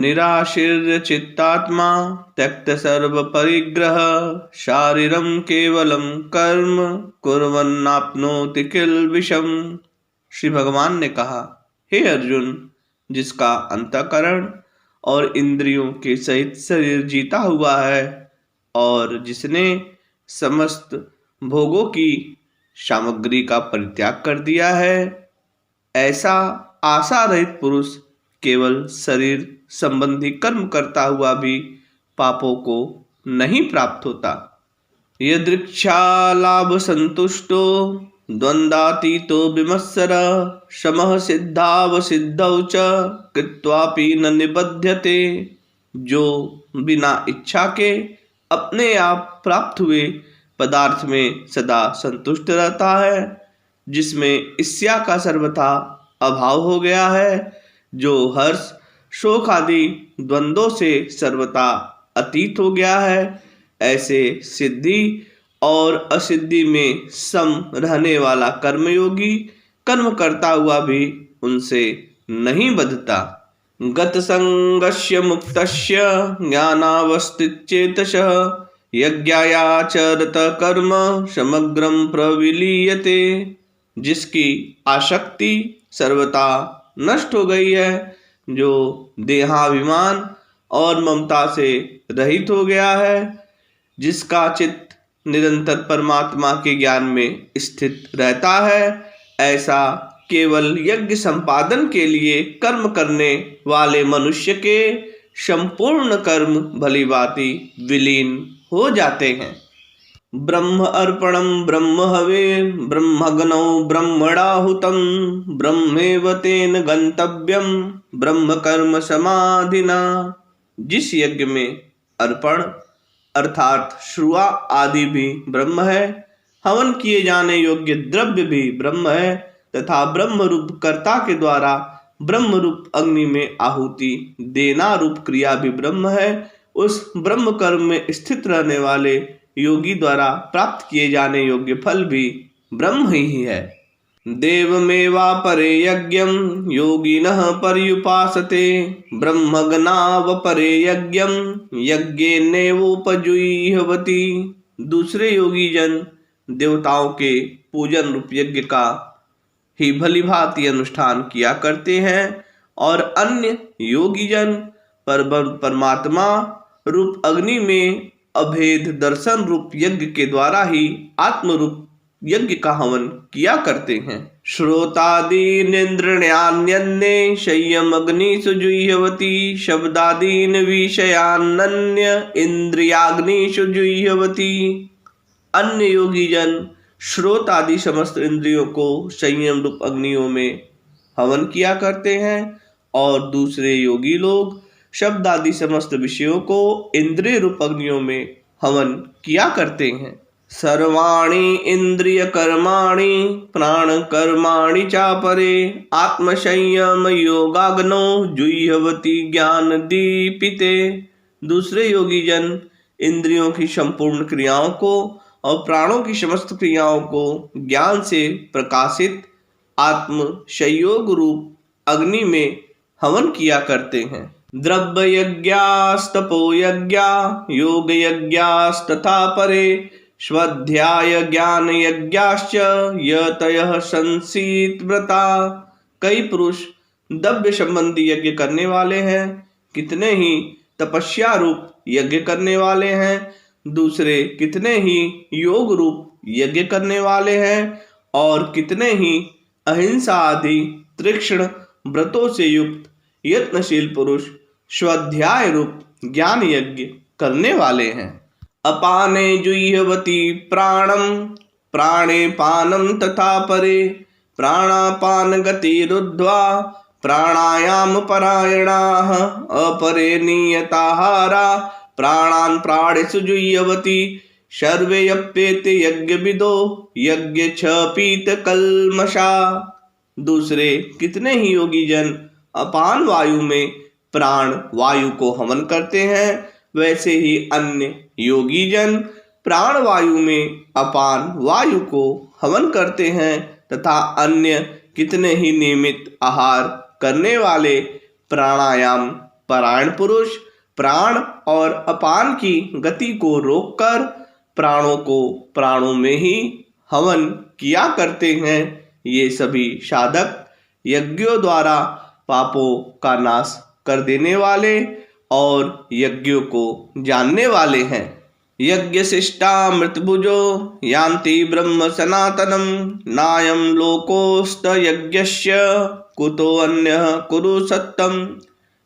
निराशीर्य चित्तात्मा त्यक्त सर्व परिग्रह शारीरम केवलम कर्म कुर्वन्नाप्नोति किल्बिषम्। श्री भगवान ने कहा, हे अर्जुन, जिसका अंतःकरण और इंद्रियों के सहित शरीर जीता हुआ है और जिसने समस्त भोगों की सामग्री का परित्याग कर दिया है, ऐसा आशा रहित पुरुष केवल शरीर संबंधी कर्म करता हुआ भी पापों को नहीं प्राप्त होता। यदृच्छा लाभ संतुष्टो द्वंद्वातीतो विमत्सर समः सिद्धावसिद्धौ च कृत्वापि न निबध्यते। जो बिना इच्छा के अपने आप प्राप्त हुए पदार्थ में सदा संतुष्ट रहता है, जिसमें ईर्ष्या का सर्वथा अभाव हो गया है, जो हर्ष शोक आदि द्वंद्वों से सर्वथा अतीत हो गया है, ऐसे सिद्धि और असिद्धि में सम रहने वाला कर्मयोगी कर्म करता हुआ भी उनसे नहीं बंधता। गत संगस्य मुक्तस्य ज्ञानावस्थितचेतसः यज्ञायाचरत कर्म समग्रम प्रविलीयते। जिसकी आसक्ति सर्वथा नष्ट हो गई है, जो देहाभिमान और ममता से रहित हो गया है, जिसका चित्त निरंतर परमात्मा के ज्ञान में स्थित रहता है, ऐसा केवल यज्ञ संपादन के लिए कर्म करने वाले मनुष्य के संपूर्ण कर्म भलीभांति विलीन हो जाते हैं। ब्रह्म अर्पणम ब्रह्म हवे ब्रह्मग्नौ ब्रह्मणाहुतम ब्रह्मेव तेन गंतव्यम ब्रह्म कर्म समाधिना। जिस यज्ञ में अर्पण अर्थात श्रुआ आदि भी ब्रह्म है, हवन किए जाने योग्य द्रव्य भी ब्रह्म है तथा ब्रह्म रूप कर्ता के द्वारा ब्रह्म रूप अग्नि में आहुति देना रूप क्रिया भी ब्रह्म है, उस ब्रह्म कर्म में स्थित रहने वाले योगी द्वारा प्राप्त किए जाने योग्य फल भी ब्रह्म ही है। देवमेवा परे यज्ञम योगिनः पर्युपासते ब्रह्मज्ञाव परे यज्ञम यज्ञेनेवोपजुह्यवति। दूसरे योगी जन देवताओं के पूजन रूप यज्ञ का ही भलीभांति अनुष्ठान किया करते हैं और अन्य योगी जन परमात्मा रूप अग्नि में अभेद दर्शन रूप यज्ञ के द्वारा ही आत्म रूप यज्ञ का हवन किया करते हैं। श्रोतादीनिन्द्रियाण्यन्ये संयमग्निषु जुह्यवति शब्दादीन विषयान्य इंद्रियाग्निषु जुह्यवति। अन्य योगी जन श्रोत आदि समस्त इंद्रियों को संयम रूप अग्नियों में हवन किया करते हैं और दूसरे योगी लोग शब्द आदि समस्त विषयों को इंद्रिय रूप अग्नियों में हवन किया करते हैं। सर्वाणि इंद्रिय कर्माणि प्राण कर्माणि चापरे आत्मसंयम योगाग्नो जुह्यवति ज्ञान दीपिते। दूसरे योगी जन इंद्रियों की संपूर्ण क्रियाओं को और प्राणों की समस्त क्रियाओं को ज्ञान से प्रकाशित आत्म संयोग रूप अग्नि में हवन किया करते हैं। द्रव्य यज्ञास्तपो यज्ञा योग यज्ञास्तथा परे स्वाध्याय ज्ञान यज्ञाश्च यतयः संसीत व्रता। कई पुरुष द्रव्य संबंधी यज्ञ करने वाले हैं, कितने ही तपस्या रूप यज्ञ करने वाले हैं, दूसरे कितने ही योग रूप यज्ञ करने वाले हैं और कितने ही अहिंसा आदि तीक्ष्ण व्रतों से युक्त यत्नशील पुरुष स्वाध्याय रूप ज्ञान यज्ञ करने वाले हैं। अपाने जुह्यवति प्राणम प्राणे पानम तथा परे प्राणापान गतिरुद्ध्वा प्राणायाम परायणाः अपरे नियताहारा प्राणान् प्राणेषु जुह्यवति सर्वेऽप्येते यज्ञविदो यज्ञ क्षपीत कल्मषा। दूसरे कितने ही योगी जन अपान वायु में प्राण वायु को हवन करते हैं, वैसे ही अन्य योगी जन प्राण वायु में अपान वायु को हवन करते हैं तथा अन्य कितने ही नियमित आहार करने वाले प्राणायाम परायण पुरुष प्राण और अपान की गति को रोककर प्राणों को प्राणों में ही हवन किया करते हैं। ये सभी साधक यज्ञों द्वारा पापों का नाश कर देने वाले और यज्ञों को जानने वाले हैं। यज्ञ शिष्टा मृतभुजो यान्ति ब्रह्म सनातनम नायम लोकोस्त यज्ञस्य कुतो अन्यः कुरु सत्तम।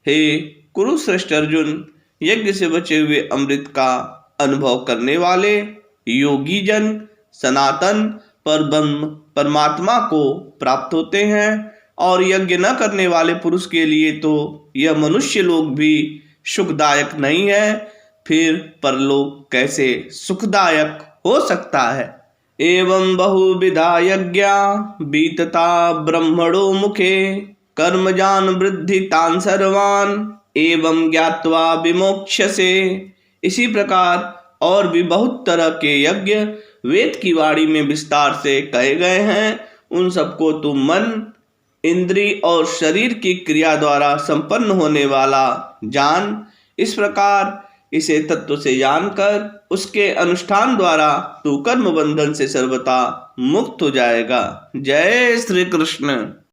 हे कुरुश्रेष्ठ अर्जुन, यज्ञ से बचे हुए अमृत का अनुभव करने वाले योगी जन सनातन परब्रह्म परमात्मा को प्राप्त होते हैं, और यज्ञ न करने वाले पुरुष के लिए तो यह मनुष्य लोग भी सुखदायक नहीं है, फिर परलोक कैसे सुखदायक हो सकता है। एवं बहुविधा यज्ञा बीतता ब्रह्मणो मुखे कर्मजान वृद्धि तान सर्वान एवं ज्ञात्वा विमोक्ष्यसे। इसी प्रकार और भी बहुत तरह के यज्ञ वेद की वाणी में विस्तार से कहे गए हैं। उन सबको तुम मन इंद्री और शरीर की क्रिया द्वारा संपन्न होने वाला जान। इस प्रकार इसे तत्व से जानकर उसके अनुष्ठान द्वारा तू कर्म बंधन से सर्वथा मुक्त हो जाएगा। जय श्री कृष्ण।